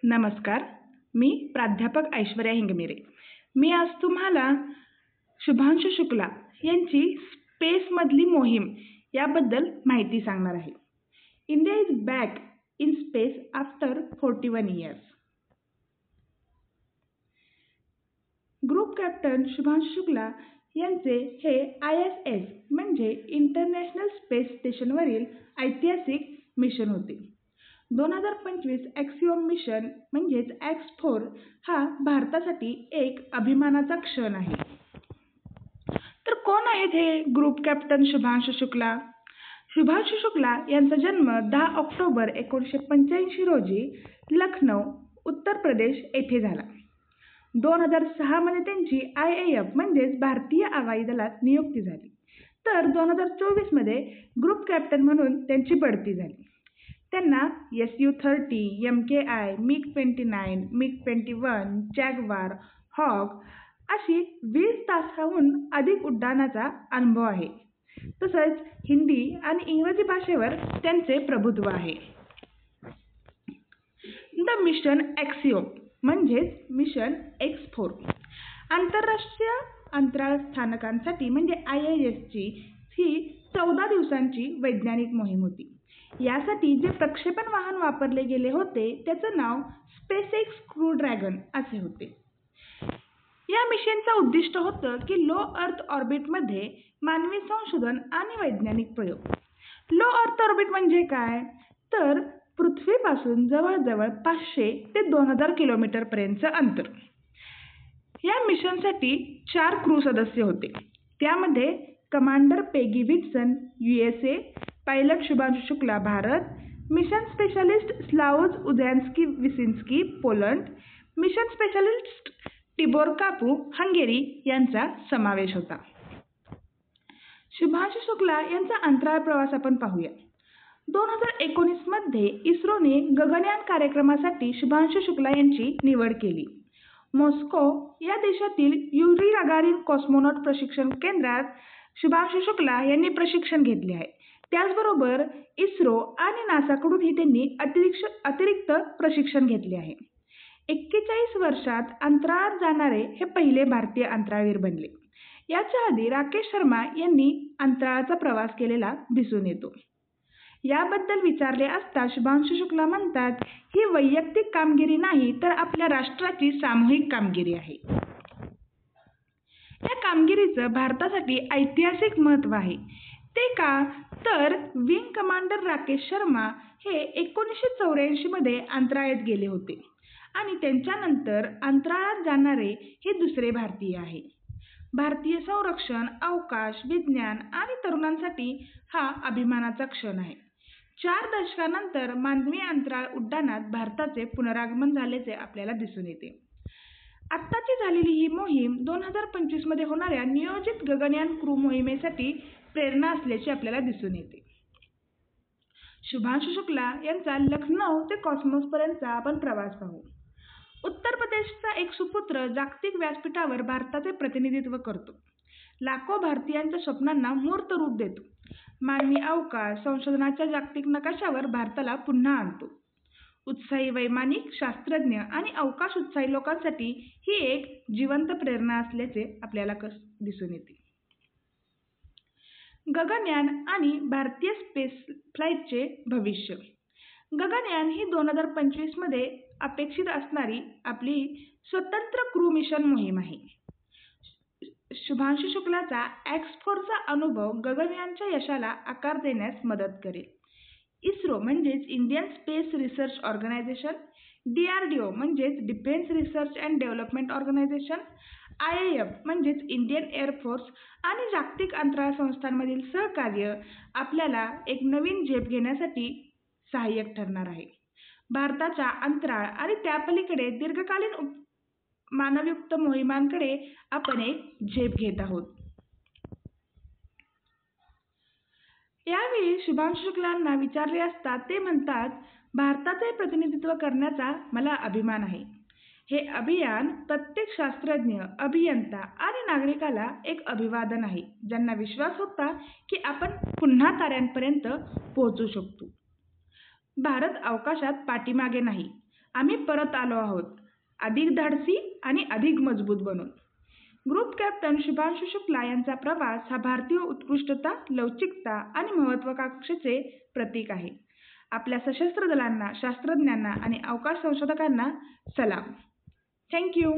नमस्कार. मी प्राध्यापक ऐश्वर्या हिंगमिरे. मी आज तुम्हाला शुभांशु शुक्ला यांची स्पेसमधली मोहीम याबद्दल माहिती सांगणार आहे. India is back in space after 41 years. Group captain Shubhanshu Shukla यांचे हे ISS म्हणजे इंटरनॅशनल स्पेस स्टेशनवरील ऐतिहासिक मिशन होते. 2025 ॲक्सिओम मिशन म्हणजेच X4 हा भारतासाठी एक अभिमानाचा क्षण आहे. तर कोण आहेत हे ग्रुप कॅप्टन शुभांशु शुक्ला? शुभांशु शुक्ला यांचा जन्म 10 ऑक्टोबर 1985 रोजी लखनौ, उत्तर प्रदेश येथे झाला. 2006 मध्ये त्यांची IAF म्हणजेच भारतीय हवाई दलात नियुक्ती झाली. तर 2024 मध्ये ग्रुप कॅप्टन म्हणून त्यांची बढती झाली. त्यांना Su-30, MKI, MiG-29, MiG-21, Jaguar, हॉक अशी 20 तासाहून अधिक उड्डाणाचा अनुभव आहे. तसंच हिंदी आणि इंग्रजी भाषेवर त्यांचे प्रभुत्व आहे. द मिशन ॲक्सिओम म्हणजेच मिशन X4 आंतरराष्ट्रीय अंतराळ स्थानकांसाठी म्हणजे ISSची ही 14 दिवसांची वैज्ञानिक मोहीम होती. यासाठी जे प्रक्षेपण वाहन वापरले गेले होते त्याचं नाव SpaceX क्रू ड्रॅगन असे होते. या मिशनचं उद्दिष्ट होतं की लो अर्थ ऑर्बिटमध्ये मानवी संशोधन आणि वैज्ञानिक प्रयोग. लो अर्थ ऑर्बिट म्हणजे काय? तर पृथ्वीपासून जवळजवळ 500 ते 2000 किलोमीटरपर्यंतचं अंतर. या मिशनसाठी 4 क्रू सदस्य होते. त्यामध्ये commander Peggy Whitson USA, pilot Shubhanshu Shukla Bharat, mission specialist Slawosz Uznanski Wisniewski Poland, mission specialist Tibor Kapu Hungary यांचा समावेश होता. शुभांशु शुक्ला यांचा अंतराळ प्रवास आपण पाहूया. 2019 मध्ये इस्रोने गगनयान कार्यक्रमासाठी शुभांशु शुक्ला यांची निवड केली. मॉस्को या देशातील युरी गागारिन कॉस्मोनॉट प्रशिक्षण केंद्रात शुभांशु शुक्ला यांनी प्रशिक्षण घेतले आहे. त्याचबरोबर इस्रो आणि नासाकडूनही त्यांनी अतिरिक्त प्रशिक्षण घेतले आहे. 41 वर्षात अंतराळात जाणारे हे पहिले भारतीय अंतराळवीर बनले. याच्या आधी राकेश शर्मा यांनी अंतराळाचा प्रवास केलेला दिसून येतो. याबद्दल विचारले असता शुभांशु शुक्ला म्हणतात, ही वैयक्तिक कामगिरी नाही तर आपल्या राष्ट्राची सामूहिक कामगिरी आहे. या कामगिरीचं भारतासाठी ऐतिहासिक महत्त्व आहे. ते का? तर विंग कमांडर राकेश शर्मा हे 1984 मध्ये अंतराळात गेले होते आणि त्यांच्यानंतर अंतराळात जाणारे हे दुसरे भारतीय आहे. भारतीय संरक्षण, अवकाश, विज्ञान आणि तरुणांसाठी हा अभिमानाचा क्षण आहे. 4 दशकांनंतर मानवी अंतराळ उड्डाणात भारताचे पुनरागमन झाल्याचे आपल्याला दिसून येते. आत्ताची झालेली ही मोहीम 2025 मध्ये होणाऱ्या नियोजित गगनयान क्रू मोहिमेसाठी प्रेरणा असल्याचे आपल्याला दिसून येते. शुभांशु शुक्ला यांचा लखनौ ते कॉस्मोसपर्यंतचा आपण प्रवास पाहू. उत्तर प्रदेशचा एक सुपुत्र जागतिक व्यासपीठावर भारताचे प्रतिनिधित्व करतो. लाखो भारतीयांच्या स्वप्नांना मूर्त रूप देतो. मानवी अवकाश संशोधनाच्या जागतिक नकाशावर भारताला पुन्हा आणतो. उत्साही वैमानिक, शास्त्रज्ञ आणि अवकाश उत्साही लोकांसाठी ही एक जिवंत प्रेरणा असल्याचे आपल्याला दिसून येते. गगनयान आणि भारतीय स्पेस फ्लाईटचे भविष्य. गगनयान ही 2025 मध्ये अपेक्षित असणारी आपली स्वतंत्र क्रू मिशन मोहीम आहे. शुभांशु शुक्लाचा X4चा अनुभव गगनयानच्या यशाला आकार देण्यास मदत करेल. इस्रो म्हणजेच Indian space research organisation, DRDO म्हणजेच defence research and development organisation, IAF म्हणजेच इंडियन एअरफोर्स आणि जागतिक अंतराळ संस्थांमधील सहकार्य आपल्याला एक नवीन झेप घेण्यासाठी सहाय्यक ठरणार आहे. भारताच्या अंतराळ आणि त्यापलीकडे दीर्घकालीन मानवयुक्त मोहिमांकडे आपण एक झेप घेत आहोत. यावेळी शुभांशु शुक्लांना विचारले असता ते म्हणतात, भारताचे प्रतिनिधित्व करण्याचा मला अभिमान आहे. हे अभियान प्रत्येक शास्त्रज्ञ, अभियंता आणि नागरिकाला एक अभिवादन आहे, ज्यांना विश्वास होता की आपण पुन्हा ताऱ्यांपर्यंत पोहोचू शकतो. भारत अवकाशात पाठीमागे नाही. आम्ही परत आलो आहोत, अधिक धाडसी आणि अधिक मजबूत बनून. ग्रुप कॅप्टन शुभांशु शुक्ला यांचा प्रवास हा भारतीय उत्कृष्टता, लवचिकता आणि महत्त्वाकांक्षेचे प्रतीक आहे. आपल्या सशस्त्र दलांना, शास्त्रज्ञांना आणि अवकाश संशोधकांना सलाम. थँक्यू.